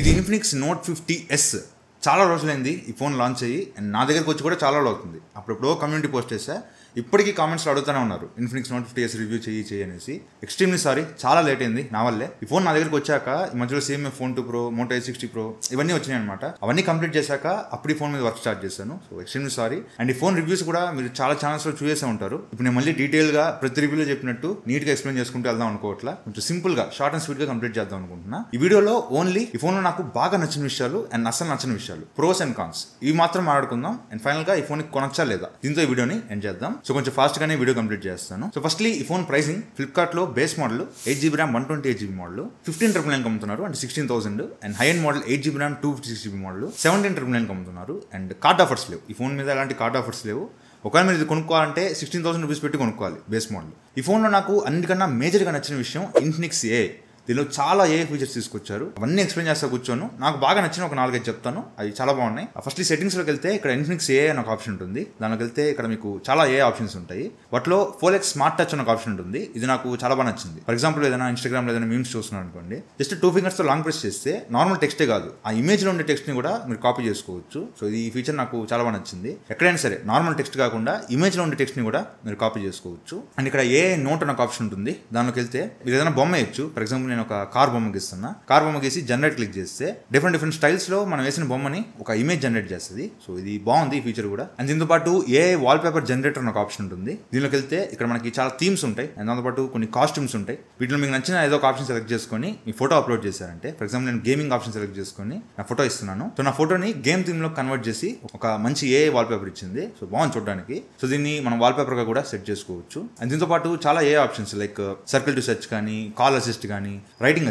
ఇది Infinix note 50S చాలా రోజులైంది ఈ ఫోన్ లాంచ్ అయ్యి, అండ్ నా దగ్గరకు వచ్చి కూడా చాలా రోజులు అవుతుంది. అప్పుడెప్పుడో కమ్యూనిటీ పోస్ట్ చేశా, ఇప్పటికీ కామెంట్స్లో అడుగుతూనే ఉన్నారు ఇన్ఫినిక్స్ నోట్ 50S రివ్యూ చేయి అనేసి. ఎక్స్ట్రీమ్లీ సారీ, చాలా లేట్ అయింది నా వల్లే. ఈ ఫోన్ నా దగ్గరకు వచ్చాక ఈ మధ్యలో CMF Phone 2 Pro, Moto A60 Pro ఇవన్నీ వచ్చినాయి అనమాట. అవన్నీ కంప్లీట్ చేశాక అప్పుడు ఈ ఫోన్ మీద వర్క్ స్టార్ట్ చేశాను. So extremely sorry. అండ్ ఈ ఫోన్ రివ్యూస్ కూడా మీరు చాలా ఛానల్స్లో చూసే ఉంటారు. ఇప్పుడు నేను మళ్ళీ డీటెయిల్గా ప్రతి రివ్యూలో చెప్పినట్టు నీట్గా ఎక్స్ప్లెయిన్ చేసుకుంటూ వెళ్దాం అనుకోవట్లా, కొంచెం సింపుల్గా షార్ట్ అండ్ స్వీట్గా కంప్లీట్ చేద్దాం అనుకుంటున్నా. ఈ వీడియోలో ఓన్లీ ఈ ఫోన్లో నాకు బాగా నచ్చిన విషయాలు అండ్ అసలు నచ్చిన విషయాలు, ప్రోస్ అండ్ కాన్స్, ఇవి మాత్రం మాట్లాడుకుందాం. అండ్ ఫైనల్గా ఈ ఫోన్ కొనొచ్చా లేదా, దీంతో ఈ వీడియోని ఎండ్ చేద్దాం. సో కొంచెం ఫాస్ట్గానే వీడియో కంప్లీట్ చేస్తాను. సో ఫస్ట్లీ ఈ ఫోన్ ప్రైసింగ్, ఫ్లిప్కార్ట్లో base model 8GB RAM 128GB model 15,999 అమ్ముతున్నారు, అంటే 16,000. And high and model 8GB RAM 256GB model 17,999 అమ్ముతున్నారు. అండ్ కార్డ్ ఆఫర్స్ లేవు ఈ ఫోన్ మీద, ఎలాంటి కార్డ్ ఆఫర్స్ లేవు. ఒకవేళ మీరు ఇది కొనుక్కోవాలంటే 16,000 రూపీస్ పెట్టి కొనుక్కోవాలి బేస్ మోడల్. ఈ ఫోన్లో నాకు అన్నిటికన్నా మేజర్గా నచ్చిన విషయం ఇన్ఫినిక్స్ AI. దీనిలో చాలా ఫీచర్స్ తీసుకొచ్చారు, అవన్నీ ఎక్స్ప్లెయిన్ చేస్తా కూర్చోను. నాకు బాగా నచ్చిన ఒక 4-5 చెప్తాను, అవి చాలా బాగున్నాయి. ఫస్ట్లీ సెట్టింగ్స్లోకి వెళ్తే ఇక్కడ ఇన్ఫినిక్స్ AI అని ఒక ఆప్షన్ ఉంటుంది. దానికి వెళ్తే ఇక్కడ మీకు చాలా ఆప్షన్స్ ఉంటాయి. వాటిలో 4x స్మార్ట్ టచ్ అని ఒక ఆప్షన్ ఉంటుంది. ఇది నాకు చాలా బాగా నచ్చింది. ఫర్ ఎగ్జాంపుల్ ఏదైనా ఇన్స్టాగ్రామ్లో ఏదైనా మీమ్స్ చూస్తున్నాను అనుకోండి, జస్ట్ 2 ఫింగర్స్తో లాంగ్ ప్రెస్ చేస్తే నార్మల్ టెక్స్టే కాదు, ఆ ఇమేజ్లో ఉండే టెక్స్ట్ని కూడా మీరు కాపీ చేసుకోవచ్చు. సో ఈ ఫీచర్ నాకు చాలా బాగా నచ్చింది. ఎక్కడైనా సరే నార్మల్ టెక్స్ట్ కాకుండా ఇమేజ్లో ఉండే టెక్స్ట్ని కూడా మీరు కాపీ చేసుకోవచ్చు. అండ్ ఇక్కడ AI నోట్ అని ఒక ఆప్షన్ ఉంటుంది. దానిలోకి వెళ్తే మీరు ఏదైనా బొమ్మ వేయచ్చు. ఫర్ ఎగ్జాంపుల్ నేను ఒక కార్ బొమ్మ గీస్తున్నా, కార్ బొమ్మ గీసి జనరేట్ క్లిక్ చేస్తే డిఫరెంట్ స్టైల్స్ లో మనం వేసిన బొమ్మని ఒక ఇమేజ్ జనరేట్ చేస్తుంది. సో ఇది బాగుంది ఈ ఫీచర్ కూడా. అండ్ దీంతో పాటు AI వాల్ పేపర్ జనరేటర్ అని ఒక ఆప్షన్ ఉంటుంది. దీనిలోకి వెళ్తే ఇక్కడ మనకి చాలా థీమ్స్ ఉంటాయి, అండ్ దాంతో పాటు కొన్ని కాస్ట్యూమ్స్ ఉంటాయి. వీటిలో మీకు నచ్చిన ఏదో ఒక ఆప్షన్ సెలెక్ట్ చేసుకొని మీ ఫోటో అప్లోడ్ చేశారంటే, ఫర్ ఎగ్జాంపుల్ నేను గేమింగ్ ఆప్షన్ సెలెక్ట్ చేసుకొని నా ఫోటో ఇస్తున్నాను. సో నా ఫోటోని గేమ్ థీమ్ లో కన్వర్ట్ చేసి ఒక మంచి AI వాల్ పేపర్ ఇచ్చింది. సో బాగుంది చూడడానికి. సో దీన్ని మనం వాల్ పేపర్ గా కూడా సెట్ చేసుకోవచ్చు. అండ్ దీంతో పాటు చాలా options like circle to search కానీ, కాల్ అసిస్ట్ కానీ, రైటింగ్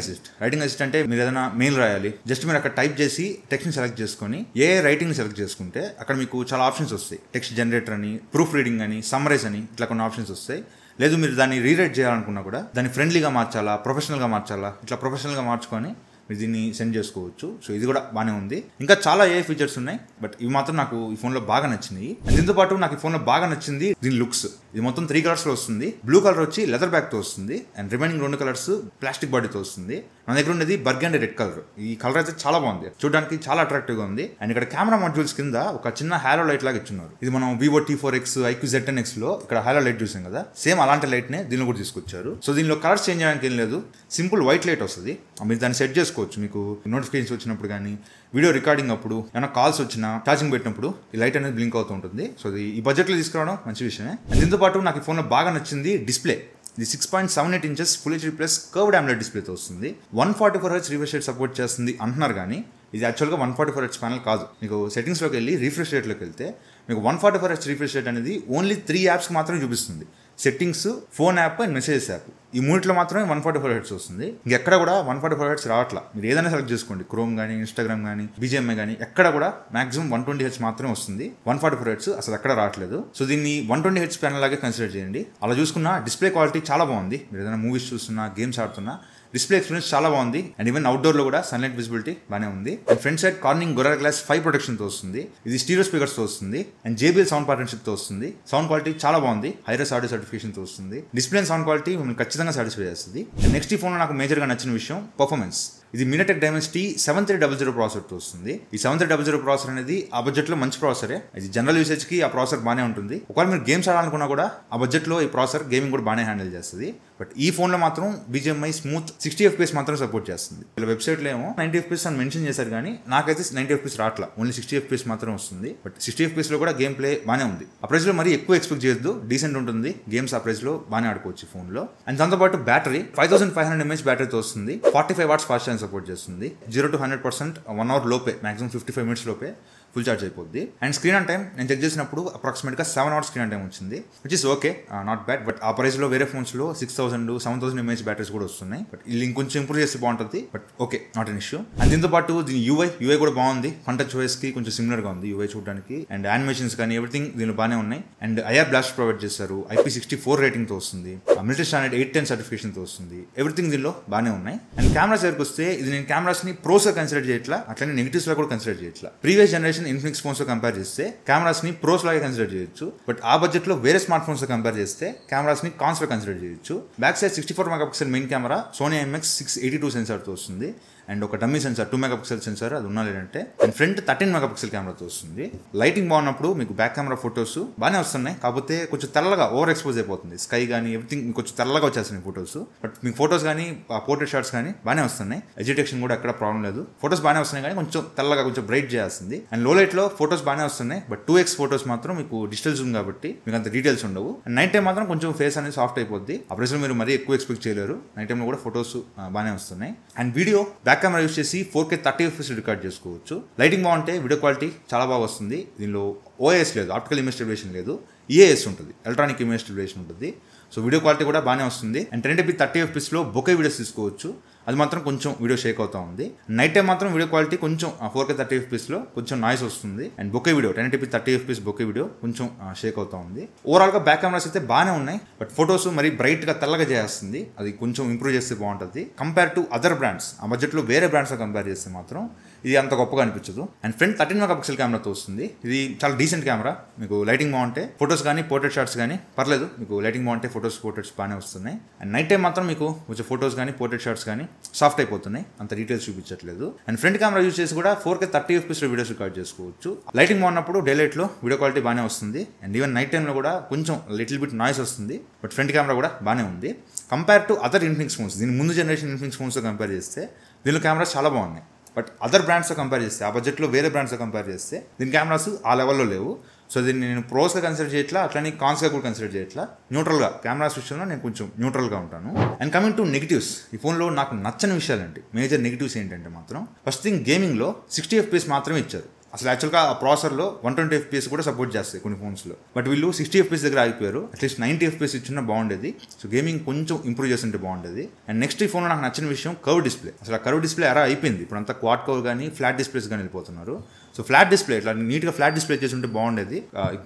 అసిస్ట్ అంటే మీరు ఏదైనా మెయిల్ రాయాలి, జస్ట్ మీరు అక్కడ టైప్ చేసి టెక్స్ట్ ని సెలెక్ట్ చేసుకొని AI రైటింగ్ ని సెలెక్ట్ చేసుకుంటే అక్కడ మీకు చాలా ఆప్షన్స్ వస్తాయి. టెక్స్ట్ జనరేటర్ అని, ప్రూఫ్ రీడింగ్ అని, సమ్మరైజ్ అని, ఇట్లా కొన్ని ఆప్షన్స్ వస్తాయి. లేదు మీరు దాన్ని రీరైట్ చేయాలనుకున్నా కూడా దాన్ని ఫ్రెండ్లీగా మార్చాలా, ప్రొఫెషనల్గా మార్చాలా, ఇట్లా ప్రొఫెషనల్గా మార్చుకొని మీరు దీన్ని సెండ్ చేసుకోవచ్చు. సో ఇది కూడా బాగానే ఉంది. ఇంకా చాలా ఫీచర్స్ ఉన్నాయి, బట్ ఇవి మాత్రం నాకు ఈ ఫోన్లో బాగా నచ్చినాయి. దీంతో పాటు నాకు ఈ ఫోన్లో బాగా నచ్చింది దీని లుక్స్. ఇది మొత్తం 3 కలర్స్లో వస్తుంది. బ్లూ కలర్ వచ్చి లెదర్ బ్యాగ్తో వస్తుంది, అండ్ రిమైనింగ్ 2 కలర్స్ ప్లాస్టిక్ బాడీతో వస్తుంది. మన దగ్గర ఉండేది బర్గండి రెడ్ కలర్. ఈ కలర్ అయితే చాలా బాగుంది, చూడడానికి చాలా అట్రాక్టివ్గా ఉంది. అండ్ ఇక్కడ కెమెరా మాడ్యూల్స్ కింద ఒక చిన్న హాలో లైట్ లాగా ఇచ్చున్నారు. ఇది మనం Vivo T4X, IQ Z10X లో ఇక్కడ హాలో లైట్ చూసాం కదా, సేమ్ అలాంటి లైట్ నే దీనిలో కూడా తీసుకొచ్చారు. సో దీనిలో కలర్స్ చేంజ్ చేయడానికి ఏం లేదు, సింపుల్ వైట్ లైట్ వస్తుంది. మీరు దాన్ని సెట్ చేసుకోవచ్చు. మీకు నోటిఫికేషన్స్ వచ్చినప్పుడు కానీ, వీడియో రికార్డింగ్ అప్పుడు, ఏమైనా కాల్స్ వచ్చినా, ఛార్జింగ్ పెట్టినప్పుడు ఈ లైట్ అనేది బ్లింక్ అవుతూ ఉంటుంది. సో ఈ బడ్జెట్లో తీసుకురావడం మంచి విషయమే. దీంతో పాటు నాకు ఈ ఫోన్లో బాగా నచ్చింది డిస్ప్లే. ఇది 6.78 inches full HD plus curved AMOLED డిస్ప్లేతో వస్తుంది. 144Hz రిఫ్రెష్ రేట్ సపోర్ట్ చేస్తుంది అంటున్నారు, కానీ ఇది యాక్చువల్గా 144Hz ప్యానల్ కాదు. మీకు సెట్టింగ్స్లోకి వెళ్ళి రిఫ్రెష్ రేట్లోకి వెళ్తే మీకు 144Hz రిఫ్రెష్ రేట్ అనేది ఓన్లీ 3 యాప్స్కి మాత్రమే చూపిస్తుంది. Settings, phone app and messages app, ఈ మూడిట్లో మాత్రమే 144Hz వస్తుంది. ఇంకెక్కడ కూడా 144Hz రావట్లా. మీరు ఏదైనా సెలెక్ట్ చేసుకోండి, క్రోమ్ కానీ, ఇన్స్టాగ్రామ్ కానీ, BGMI కానీ, ఎక్కడ కూడా మాక్సిమం 120Hz మాత్రమే వస్తుంది. 144Hz అసలు ఎక్కడ రావట్లేదు. సో దీన్ని 120Hz ప్యానల్ లాగే కన్సిడర్ చేయండి. అలా చూసుకున్న డిస్ప్లే క్వాలిటీ చాలా బాగుంది. మీరు ఏదైనా మూవీస్ చూస్తున్నా, గేమ్స్ ఆడుతున్నా డిస్ప్లే ఎక్స్పీరియన్స్ చాలా బాగుంది. అండ్ ఈవెన్ అవుట్డోర్లో కూడా సన్లైట్ విజిబిలిటీ బాగానే ఉంది. And front side Corning Gorilla Glass 5 ప్రొటెక్షన్తో వస్తుంది. ఇది స్టీరియో స్పీకర్స్తో వస్తుంది, అండ్ JBL సౌండ్ పార్ట్నర్షిప్తో వస్తుంది. సౌండ్ క్వాలిటీ చాలా బాగుంది, హైరస్ ఆడియో సర్టిఫికేషన్తో వస్తుంది. డిస్ప్లే అండ్ సౌండ్ క్వాలిటీ మిమ్మల్ని ఖచ్చితంగా సాటిస్ఫై చేస్తుంది. నెక్స్ట్ ఈ ఫోన్లో నాకు మేజర్గా నచ్చిన విషయం పర్ఫార్మెన్స్. ఇది MediaTek Dimensity 7300 ప్రాసెసర్తో వస్తుంది. ఈ 7300 ప్రాసెసర్ అనేది ఆ బడ్జెట్లో మంచి ప్రాసెసరే. ఇది జనరల్ యూసేజ్కి ఆ ప్రాసెసర్ బాగానే ఉంటుంది. ఒకవేళ మీరు గేమ్స్ ఆడాలనుకున్నా కూడా ఆ బడ్జెట్లో ఈ ప్రాసెసర్ గేమింగ్ కూడా బాగానే హ్యాండిల్ చేస్తుంది. బట్ ఈ ఫోన్లో మాత్రం BGMI స్మూత్ 60 FPS మాత్రం సపోర్ట్ చేస్తుంది. వీళ్ళ వెబ్సైట్లో ఏమో 90 FPS అని మెన్షన్ చేశారు, కానీ నాకైతే 90 FPS రావట్లా, ఓన్లీ 60 FPS మాత్రం వస్తుంది. బట్ 60 FPS లో కూడా గేమ్ ప్లే బాగానే ఉంది. ఆ ప్రైస్లో మరీ ఎక్కువ ఎక్స్పెక్ట్ చేయొద్దు, డీసెంట్ ఉంటుంది. గేమ్స్ ఆ ప్రైస్లో బాగానే ఆడుకోవచ్చు ఫోన్లో. అండ్ దాంతోపాటు బ్యాటరీ 5500 mAh బ్యాటరీతో వస్తుంది. 45 watts ఫాస్ట్ ఛార్జింగ్ సపోర్ట్ చేస్తుంది. 0 to 100% 1 hour లోపే, మాక్సిమం 55 minutes లోపే ఫుల్ ఛార్జ్ అయిపోద్ది. అండ్ స్క్రీన్ ఆన్ టైం నేను చెక్ చేసినప్పుడు అప్రాక్సిమేట్గా 7 hours స్క్రీన్ ఆన్ టైం వచ్చింది, which is okay, not bad. But ఆ ప్రైస్లో వేరే ఫోన్స్లో 6000, 7000 mAh బ్యాటరీస్ కూడా వస్తున్నాయి. బట్ ఇది ఇంకొంచెం ఇంప్రూవ్ చేస్తే బాగుంటుంది. But okay, not an issue. And దీంతో పాటు దీని UI కూడా బాగుంది. ఫంటచ్ OS కి కొంచెం సిమిలర్గా ఉంది UI చూడడానికి. అండ్ యానిమేషన్స్ కానీ ఎవ్రీథింగ్ దీనిలో బాగానే ఉన్నాయి. అండ్ IR బ్లాస్ట్ ప్రొవైడ్ చేస్తారు. IP64 రేటింగ్తో వస్తుంది. మిలిటరీ స్టాండర్డ్ 810 సర్టిఫికేషన్తో వస్తుంది. ఎవ్రీథింగ్ దీనిలో బాగానే ఉన్నాయి. అండ్ కెమెరాస్ దగ్గరికి వస్తే ఇది నేను కెమెరాస్ని ప్రోస్గా కన్సిడర్ చేయట్లా, అట్లనే నెగిటివ్స్లో కూడా కన్సిడర్ చేయట్లా. Previous generation Infinix phones compare చేస్తే కెమెరాస్ ని ప్రోస్ లాగా కన్సిడర్ చేయొచ్చు. బట్ ఆ బడ్జెట్ లో వేరే స్మార్ట్ ఫోన్స్ కంపేర్ చేస్తే కెమెరాస్ ని కాన్స్ లో కన్సిడర్ చేయొచ్చు. Back side 64 megapixel main camera, Sony IMX 682 sensor తో వస్తుంది. అండ్ ఒక డమ్మీ సెన్సార్ 2 మెగాపిక్సెల్ సెన్సార్ అది ఉన్నా లేదంటే. అండ్ ఫ్రంట్ 13 మెగాపిక్సెల్ కెమెరాతో వస్తుంది. లైటింగ్ బాగున్నప్పుడు మీకు బ్యాక్ కెమెరా ఫొటోస్ బాగానే వస్తున్నాయి, కాకపోతే కొంచెం తెల్లగా ఓవర్ ఎక్స్పోజ్ అయిపోతుంది. స్కై కానీ ఎవ్రీథింగ్ కొంచెం తెల్లగా వచ్చేస్తున్నాయి ఫొటోస్. బట్ మీకు ఫొటోస్ కానీ పోర్ట్రేట్ షాట్స్ కానీ బాగానే వస్తున్నాయి. ఎజిటేషన్ కూడా ఎక్కడ ప్రాబ్లం లేదు. ఫొటోస్ బాగానే వస్తున్నాయి కానీ కొంచెం తెల్లగా కొంచెం బ్రైట్ చేయాల్సింది. అండ్ లో లైట్ లో ఫొటోస్ బాగానే వస్తున్నాయి, బట్ 2x ఫొటోస్ మాత్రం మీకు డిజిటల్ జూమ్ కాబట్టి మీకు అంత డీటెయిల్స్ ఉండవు. అండ్ నైట్ టైం మాత్రం కొంచెం ఫేస్ అనేది సాఫ్ట్ అయిపోద్ది. ఆ ప్రెస్ మీరు మరీ ఎక్కువ ఎక్స్పెక్ట్ చేయలేరు. నైట్ టైంలో కూడా ఫొటోస్ బాగానే వస్తున్నాయి. And video back camera use చేసి 4K 30 FPS రికార్డ్ చేసుకోవచ్చు. లైటింగ్ బాగుంటే వీడియో క్వాలిటీ చాలా బాగా వస్తుంది. దీనిలో OIS లేదు, ఆప్టికల్ ఇమేజ్ స్టెబిలైజేషన్ లేదు, EIS ఉంటుంది, ఎలక్ట్రానిక్ ఇమేజ్ స్టెబిలైజేషన్ ఉంటుంది. సో వీడియో క్వాలిటీ కూడా బాగానే వస్తుంది. అండ్ 1080p 30 FPSలో బొకే వీడియోస్ తీసుకోవచ్చు. అది మాత్రం కొంచెం వీడియో షేక్ అవుతా ఉంది. నైట్ టైం మాత్రం వీడియో క్వాలిటీ కొంచెం 4K 30 FPSలో కొంచెం నాయిస్ వస్తుంది. And bouquet video 1080p 30 FPS bouquet video కొంచెం షేక్ అవుతా ఉంది. ఓవరాల్గా బ్యాక్ కెమెరాస్ అయితే బాగానే ఉన్నాయి, బట్ ఫొటోస్ మరి బ్రైట్గా తెల్లగా చేస్తుంది. అది కొంచెం ఇంప్రూవ్ చేస్తే బాగుంటుంది. కంపేర్ టు అదర్ బ్రాండ్స్, ఆ బడ్జెట్లో వేరే బ్రాండ్స్తో కంపేర్ చేస్తే మాత్రం ఇది అంత గొప్పగా అనిపించదు. అండ్ ఫ్రంట్ 13 మెగాపిక్సెల్ కెమెరాతో వస్తుంది. ఇది చాలా డీసెంట్ కెమెరా. మీకు లైటింగ్ బాగుంటే ఫొటోస్ కానీ పోర్ట్రేట్ షాట్స్ కానీ పర్లేదు. మీకు లైటింగ్ బాగుంటే పోర్ట్రేట్స్ బాగానే వస్తున్నాయి. అండ్ నైట్ టైం మాత్రం మీకు కొంచెం ఫొటోస్ కానీ పోర్ట్రేట్ షాట్స్ కానీ సాఫ్ట్ అయిపోతున్నాయి, అంత డీటెయిల్స్ చూపించట్లేదు. అండ్ ఫ్రంట్ కెమెరా యూజ్ చేసి కూడా 4K 30 FPSలో వీడియోస్ రికార్డ్ చేసుకోవచ్చు. లైటింగ్ బాగున్నప్పుడు డే లైట్లో వీడియో క్వాలిటీ బాగానే వస్తుంది. అండ్ ఈవెన్ నైట్ టైంలో కూడా కొంచెం లిటిల్ బిట్ నాయిస్ వస్తుంది, బట్ ఫ్రంట్ కెమెరా కూడా బాగానే ఉంది. Compare to other Infinix phones, దీని ముందు జనరేషన్ ఇన్ఫినిక్స్ ఫోన్స్తో కంపేర్ చేస్తే దీనిలో కెమెరాస్ చాలా బాగున్నాయి. బట్ అదర్ బ్రాండ్స్తో కంపేర్ చేస్తే, ఆ బడ్జెట్లో వేరే బ్రాండ్స్తో కంపేర్ చేస్తే దీని కెమెరాస్ ఆ లెవెల్లో లేవు. సో దీన్ని నేను ప్రోస్గా కన్సిడర్ చేయట్లా, అట్లనే కాన్స్గా కూడా కన్సిడర్ చేయట్లా. న్యూట్రల్గా కెమెరాస్ విషయంలో నేను కొంచెం న్యూట్రల్గా ఉంటాను. అండ్ కమింగ్ టు నెగిటివ్స్, ఈ ఫోన్లో నాకు నచ్చని విషయాలు ఏంటి, మేజర్ నెగిటివ్స్ ఏంటంటే మాత్రం ఫస్ట్ థింగ్ గేమింగ్లో 60 FPS మాత్రమే ఇచ్చారు. అసలు యాక్చువల్గా ఆ ప్రాసెసర్లో 120 FPS కూడా సపోర్ట్ చేస్తాయి కొన్ని ఫోన్స్లో, బట్ వీళ్ళు 60 FPS దగ్గర ఆగిపోయారు. అట్లీస్ట్ 90 FPS ఇచ్చినా బాగుండేది. సో గేమింగ్ కొంచెం ఇంప్రూవ్ చేస్తుంటే బాగుండేది. అండ్ నెక్స్ట్ ఈ ఫోన్లో నాకు నచ్చిన విషయం కర్వ్ డిస్ప్లే. అసలు ఆ కర్వ్ డిస్ప్లే ఎరా అయిపోయింది. ఇప్పుడు అంతా క్వాడ్ కర్వ్ కానీ ఫ్లాట్ డిస్ప్లేస్ కానీ వెళ్ళిపోతున్నారు. సో ఫ్లాట్ డిస్ప్లే ఇట్లా నీట్గా ఫ్లాట్ డిస్ప్లే చేసి ఉంటే బాగుండేది.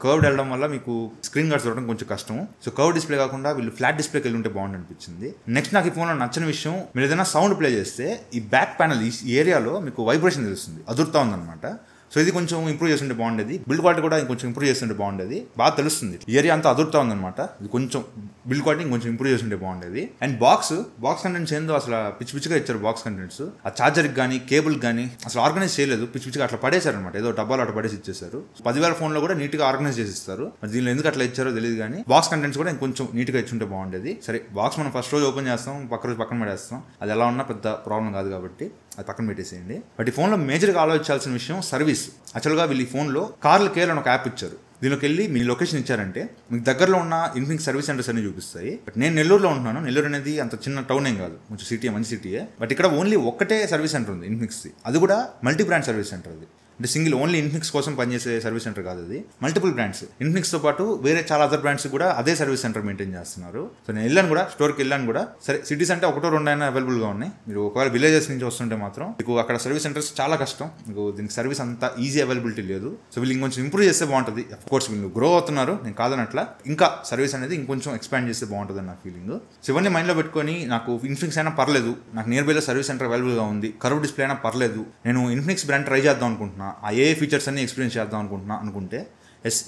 కర్వ్డ్ వెళ్ళడం వల్ల మీకు స్క్రీన్ గార్డ్స్ దొరకడం కొంచెం కష్టం. సో కర్వ్ డిస్ప్లే కాకుండా వీళ్ళు ఫ్లాట్ డిస్ప్లేకి వెళ్ళి ఉంటే బాగుంది అనిపించింది. నెక్స్ట్ నాకు ఈ ఫోన్లో నచ్చిన విషయం, మీరు ఏదైనా సౌండ్ ప్లే చేస్తే ఈ బ్యాక్ ప్యానల్ ఈ ఏరియాలో మీకు వైబ్రేషన్ తెలుస్తుంది, అదురుతా ఉందన్నమాట. సో ఇది కొంచెం ఇంప్రూవ్ చేస్తుంటే బాగుండేది. బిల్డ్ క్వాలిటీ కూడా కొంచెం ఇంప్రూవ్ చేస్తుంటే బాగుండేది. బాగా తెలుస్తుంది, ఏరియా అంతా అదురుతా ఉందన్నమాట. ఇది కొంచెం బిల్డ్ క్వాలిటీ కొంచెం ఇంప్రూవ్ చేస్తుంటే బాగుండేది. అండ్ బాక్స్ కంటెంట్స్ ఏందో అసలు పిచ్చిగా ఇచ్చారు. బాక్స్ కంటెంట్స్ ఆ చార్జర్కి కానీ కేబుల్ కానీ అసలు ఆర్గనైజ్ చేయలేదు, పిచ్చిగా అట్లా పడేశారు అనమాట. ఏదో డబ్బాలు అట్లా పడేసి ఇచ్చేసారు. 10,000 ఫోన్లో కూడా నీట్గా ఆర్గనైజ్ చేసి ఇస్తారు. మరి దీనిలో ఎందుకు అట్లా ఇచ్చారో తెలియదు, కానీ బాక్స్ కంటెంట్స్ కూడా ఇంకొంచెం నీట్గా ఇచ్చుంటే బాగుండేది. సరే బాక్స్ మనం ఫస్ట్ రోజు ఓపెన్ చేస్తాం, రోజు పక్కన పడేస్తాం, అది ఎలా ఉన్నా పెద్ద ప్రాబ్లం కాదు కాబట్టి అది పక్కన పెట్టేసేయండి. బట్ ఈ ఫోన్లో మేజర్గా ఆలోచించాల్సిన విషయం సర్వీస్. యాక్చువల్గా వీళ్ళు ఈ ఫోన్లో కార్ల కేర్ అని ఒక యాప్ ఇచ్చారు. దీనిలోకి వెళ్ళి మీ లొకేషన్ ఇచ్చారంటే మీకు దగ్గరలో ఉన్న ఇన్ఫినిక్స్ సర్వీస్ సెంటర్స్ అన్ని చూపిస్తాయి. బట్ నేను నెల్లూరులో ఉంటున్నాను. నెల్లూరు అనేది అంత చిన్న టౌన్ ఏం కాదు, కొంచెం సిటీ, మంచి సిటీయే. బట్ ఇక్కడ ఓన్లీ ఒక్కటే సర్వీస్ సెంటర్ ఉంది ఇన్ఫినిక్స్ది. అది కూడా మల్టీ బ్రాండ్ సర్వీస్ సెంటర్. అది అంటే సింగిల్ ఓన్లీ ఇన్ఫినిక్స్ కోసం పనిచేసే సర్వీస్ సెంటర్ కాదు, అది మల్టిపుల్ బ్రాండ్స్. ఇన్ఫినిక్స్తో పాటు వేరే చాలా అదర్ బ్రాండ్స్ కూడా అదే సర్వీస్ సెంటర్ మెయింటైన్ చేస్తున్నారు. సో నేను వెళ్ళాను కూడా, స్టోర్కి వెళ్ళాను కూడా. సరే సిటీస్ అంటే 1-2 అయినా అవైలబుల్గా ఉన్నాయి. మీరు ఒకవేళ విలేజెస్ నుంచి వస్తుంటే మాత్రం మీకు అక్కడ సర్వీస్ సెంటర్స్ చాలా కష్టం. మీకు దీనికి సర్వీస్ అంతా ఈజీ అవైలబిలిటీ లేదు. సో వీళ్ళు ఇంకొంచెం ఇంప్రూవ్ చేస్తే బాగుంటుంది. అఫ్ కోర్స్ వీళ్ళు గ్రో అవుతున్నారు, నేను కాదనట్లా. ఇంకా సర్వీస్ అనేది ఇంకొంచెం ఎక్స్పాండ్ చేస్తే బాగుంటుంది అని నా ఫీలింగ్. సో ఇవన్నీ మైండ్లో పెట్టుకొని నాకు ఇన్ఫినిక్స్ అయినా పర్లేదు, నాకు నియర్ బైలో సర్వీస్ సెంటర్ అవైలబుల్గా ఉంది, కర్వ్ డిస్ప్లే అయినా పర్లేదు, నేను ఇన్ఫినిక్స్ బ్రాండ్ ట్రై చేద్దాం అనుకుంటున్నా, ఆ ఏ ఫీచర్స్ అన్ని ఎక్స్పీరియన్స్ చేద్దాం అనుకుంటే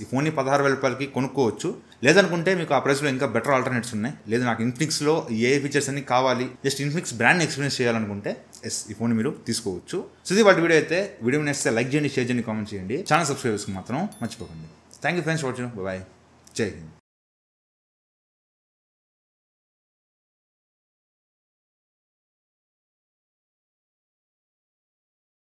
ఈ ఫోన్ని 16,000 రూపాయలకి కొనుక్కోవచ్చు. లేదనుకుంటే మీకు ఆ ప్రైస్లో ఇంకా బెటర్ ఆల్టర్నేట్స్ ఉన్నాయి. లేదు నాకు ఇన్ఫినిక్స్లో ఏ ఫీచర్స్ అన్ని కావాలి, జస్ట్ ఇన్ఫినిక్స్ బ్రాండ్ని ఎక్స్పీరియన్స్ చేయాలనుకుంటే ఈ ఫోన్ మీరు తీసుకోవచ్చు. సో ఇది వాటి వీడియో అయితే. వీడియో నచ్చితే లైక్ చేయండి, షేర్ చేయండి, కామెంట్ చేయండి. ఛానల్ సబ్స్క్రైబ్ చేసుకుని మాత్రం మర్చిపోకండి. Thank you friends for watching. Bye, జై హింద్.